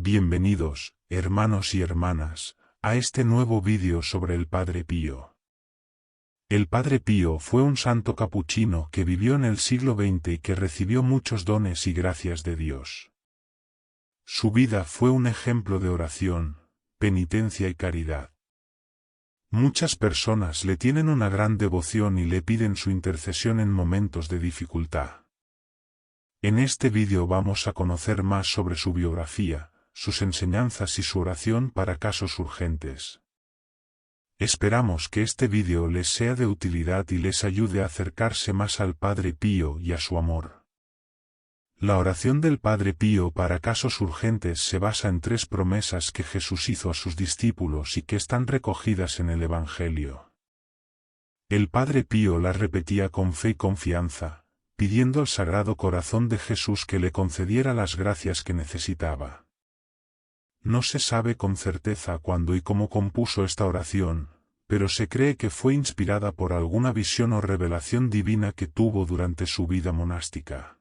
Bienvenidos, hermanos y hermanas, a este nuevo vídeo sobre el Padre Pío. El Padre Pío fue un santo capuchino que vivió en el siglo XX y que recibió muchos dones y gracias de Dios. Su vida fue un ejemplo de oración, penitencia y caridad. Muchas personas le tienen una gran devoción y le piden su intercesión en momentos de dificultad. En este vídeo vamos a conocer más sobre su biografía, sus enseñanzas y su oración para casos urgentes. Esperamos que este vídeo les sea de utilidad y les ayude a acercarse más al Padre Pío y a su amor. La oración del Padre Pío para casos urgentes se basa en 3 promesas que Jesús hizo a sus discípulos y que están recogidas en el Evangelio. El Padre Pío las repetía con fe y confianza, pidiendo al Sagrado Corazón de Jesús que le concediera las gracias que necesitaba. No se sabe con certeza cuándo y cómo compuso esta oración, pero se cree que fue inspirada por alguna visión o revelación divina que tuvo durante su vida monástica.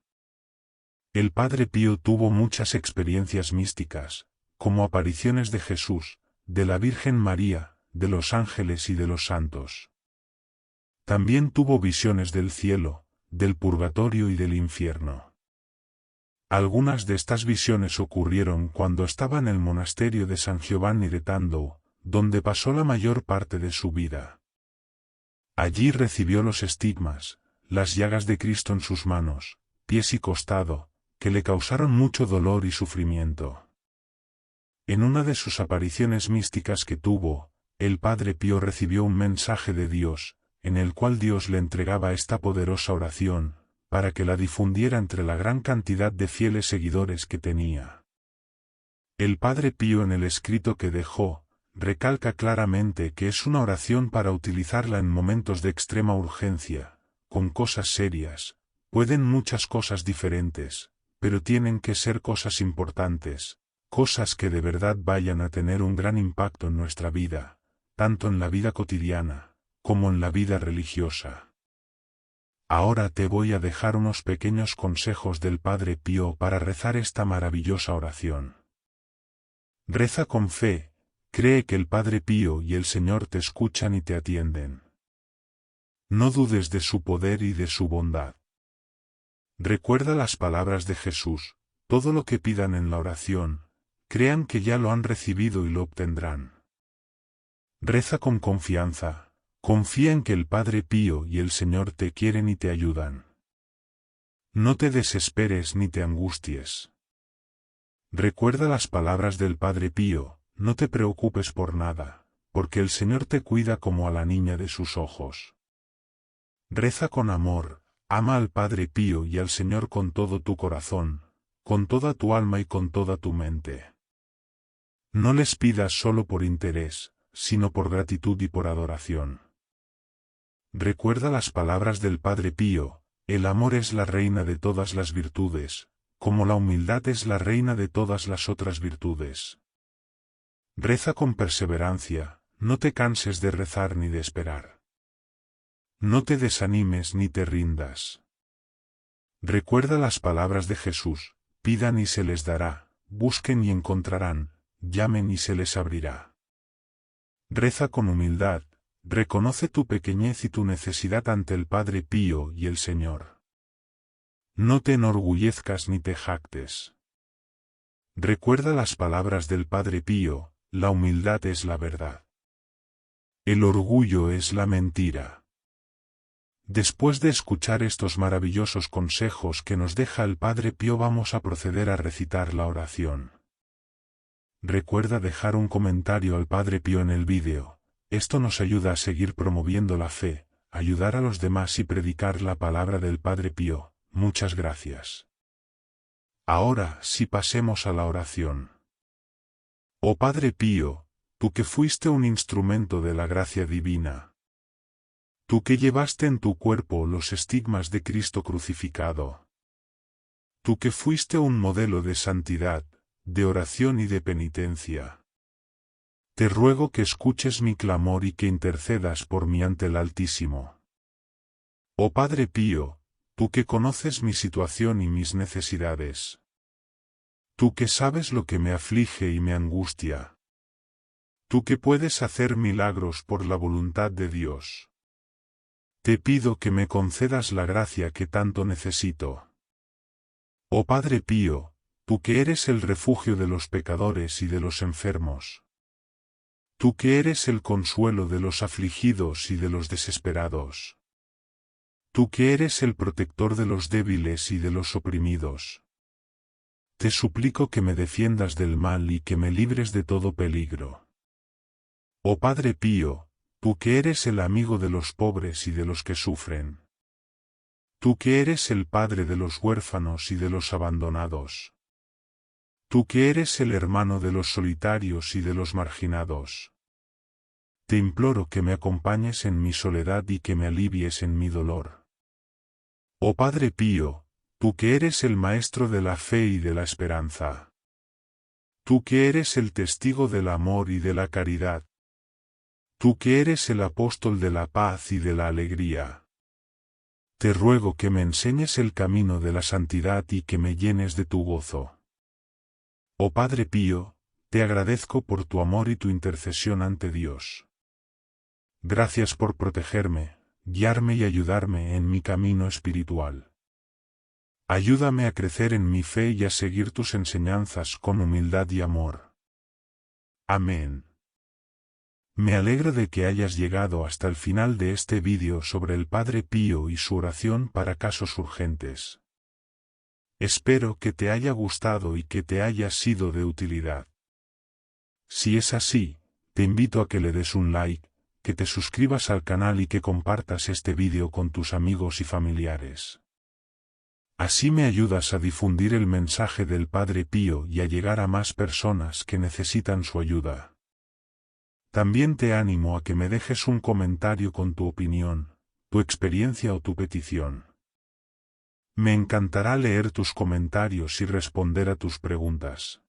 El Padre Pío tuvo muchas experiencias místicas, como apariciones de Jesús, de la Virgen María, de los ángeles y de los santos. También tuvo visiones del cielo, del purgatorio y del infierno. Algunas de estas visiones ocurrieron cuando estaba en el monasterio de San Giovanni de Tandou, donde pasó la mayor parte de su vida. Allí recibió los estigmas, las llagas de Cristo en sus manos, pies y costado, que le causaron mucho dolor y sufrimiento. En una de sus apariciones místicas que tuvo, el Padre Pío recibió un mensaje de Dios, en el cual Dios le entregaba esta poderosa oración, para que la difundiera entre la gran cantidad de fieles seguidores que tenía. El Padre Pío en el escrito que dejó, recalca claramente que es una oración para utilizarla en momentos de extrema urgencia, con cosas serias, pueden muchas cosas diferentes, pero tienen que ser cosas importantes, cosas que de verdad vayan a tener un gran impacto en nuestra vida, tanto en la vida cotidiana, como en la vida religiosa. Ahora te voy a dejar unos pequeños consejos del Padre Pío para rezar esta maravillosa oración. Reza con fe, cree que el Padre Pío y el Señor te escuchan y te atienden. No dudes de su poder y de su bondad. Recuerda las palabras de Jesús, todo lo que pidan en la oración, crean que ya lo han recibido y lo obtendrán. Reza con confianza. Confía en que el Padre Pío y el Señor te quieren y te ayudan. No te desesperes ni te angusties. Recuerda las palabras del Padre Pío, no te preocupes por nada, porque el Señor te cuida como a la niña de sus ojos. Reza con amor, ama al Padre Pío y al Señor con todo tu corazón, con toda tu alma y con toda tu mente. No les pidas solo por interés, sino por gratitud y por adoración. Recuerda las palabras del Padre Pío, el amor es la reina de todas las virtudes, como la humildad es la reina de todas las otras virtudes. Reza con perseverancia, no te canses de rezar ni de esperar. No te desanimes ni te rindas. Recuerda las palabras de Jesús, pidan y se les dará, busquen y encontrarán, llamen y se les abrirá. Reza con humildad. Reconoce tu pequeñez y tu necesidad ante el Padre Pío y el Señor. No te enorgullezcas ni te jactes. Recuerda las palabras del Padre Pío, la humildad es la verdad. El orgullo es la mentira. Después de escuchar estos maravillosos consejos que nos deja el Padre Pío, vamos a proceder a recitar la oración. Recuerda dejar un comentario al Padre Pío en el vídeo. Esto nos ayuda a seguir promoviendo la fe, ayudar a los demás y predicar la palabra del Padre Pío. Muchas gracias. Ahora sí pasemos a la oración. Oh Padre Pío, tú que fuiste un instrumento de la gracia divina. Tú que llevaste en tu cuerpo los estigmas de Cristo crucificado. Tú que fuiste un modelo de santidad, de oración y de penitencia. Te ruego que escuches mi clamor y que intercedas por mí ante el Altísimo. Oh Padre Pío, tú que conoces mi situación y mis necesidades. Tú que sabes lo que me aflige y me angustia. Tú que puedes hacer milagros por la voluntad de Dios. Te pido que me concedas la gracia que tanto necesito. Oh Padre Pío, tú que eres el refugio de los pecadores y de los enfermos. Tú que eres el consuelo de los afligidos y de los desesperados. Tú que eres el protector de los débiles y de los oprimidos. Te suplico que me defiendas del mal y que me libres de todo peligro. Oh Padre Pío, tú que eres el amigo de los pobres y de los que sufren. Tú que eres el padre de los huérfanos y de los abandonados. Tú que eres el hermano de los solitarios y de los marginados. Te imploro que me acompañes en mi soledad y que me alivies en mi dolor. Oh Padre Pío, tú que eres el maestro de la fe y de la esperanza. Tú que eres el testigo del amor y de la caridad. Tú que eres el apóstol de la paz y de la alegría. Te ruego que me enseñes el camino de la santidad y que me llenes de tu gozo. Oh Padre Pío, te agradezco por tu amor y tu intercesión ante Dios. Gracias por protegerme, guiarme y ayudarme en mi camino espiritual. Ayúdame a crecer en mi fe y a seguir tus enseñanzas con humildad y amor. Amén. Me alegro de que hayas llegado hasta el final de este vídeo sobre el Padre Pío y su oración para casos urgentes. Espero que te haya gustado y que te haya sido de utilidad. Si es así, te invito a que le des un like, que te suscribas al canal y que compartas este vídeo con tus amigos y familiares. Así me ayudas a difundir el mensaje del Padre Pío y a llegar a más personas que necesitan su ayuda. También te animo a que me dejes un comentario con tu opinión, tu experiencia o tu petición. Me encantará leer tus comentarios y responder a tus preguntas.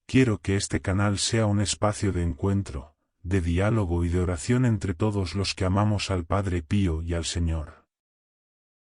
Quiero que este canal sea un espacio de encuentro, de diálogo y de oración entre todos los que amamos al Padre Pío y al Señor.